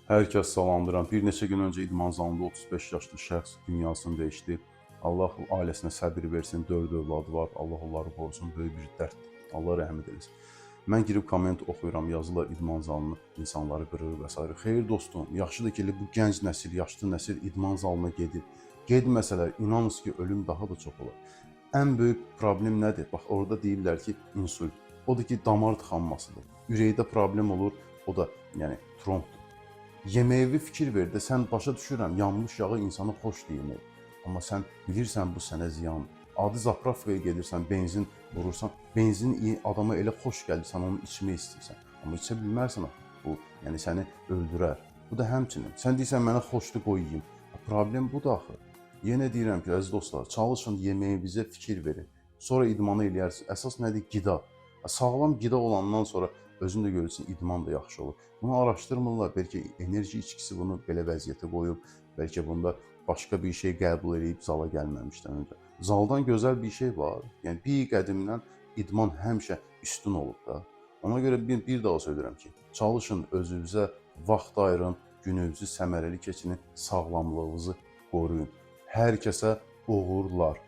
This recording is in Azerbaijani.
Hər kəs salamlayıram. Bir neçə gün öncə idman zalında 35 yaşlı şəxs dünyasını dəyişdi. Allah ailəsinə səbir versin, 4 övladı var. Allah onları qorusun, böyük bir dərddir. Allah rəhmət eləsin. Mən girib komment oxuyuram, yazılar idman zalını insanları qırır və s. Xeyr dostum, yaxşıdır ki, bu gənc nəsil, yaşlı nəsil idman zalına gedir. Getməsələr, inanın ki, ölüm daha da çox olar. Ən böyük problem nədir? Bax, orada deyirlər ki, insult. Odur ki, damar tıxanmasıdır. Ürəkdə problem olur, o da yəni trombdur. Yeməyə fikir ver də, sən başa düşürəm, yanmış yağı insana xoş deyilmir. Amma sən bilirsən bu sənə ziyandır. Adi zapravkaya gedirsən, benzin vurursan, benzin adama elə xoş gəlir, sən onu içmək istəyirsən. Amma içə bilmərsən, bu yəni səni öldürər. Bu da həmçinin. Sən deyirsən mənə xoşdur qoyayım. Problem budur axı. Yenə deyirəm ki, əziz dostlar, çalışın yeməyinizə fikir verin. Sonra idmanı eləyərsiniz. Əsas nədir? Qida. Sağlam qida olandan sonra özün də görürsən, idman da yaxşı olur. Bunu araşdırmırlar, bəlkə enerji içkisi bunu belə vəziyyətə qoyub, bəlkə bunda başqa bir şey qəbul edib zala gəlməmişdən öncə. Zaldan gözəl bir şey var. Yəni bir qədimdən idman həmişə üstün olub da. Ona görə bir daha söylürəm ki, çalışın özünüzə vaxt ayırın, gününüzü səmərəli keçirin, sağlamlığınızı qoruyun. Hər kəsə uğurlar.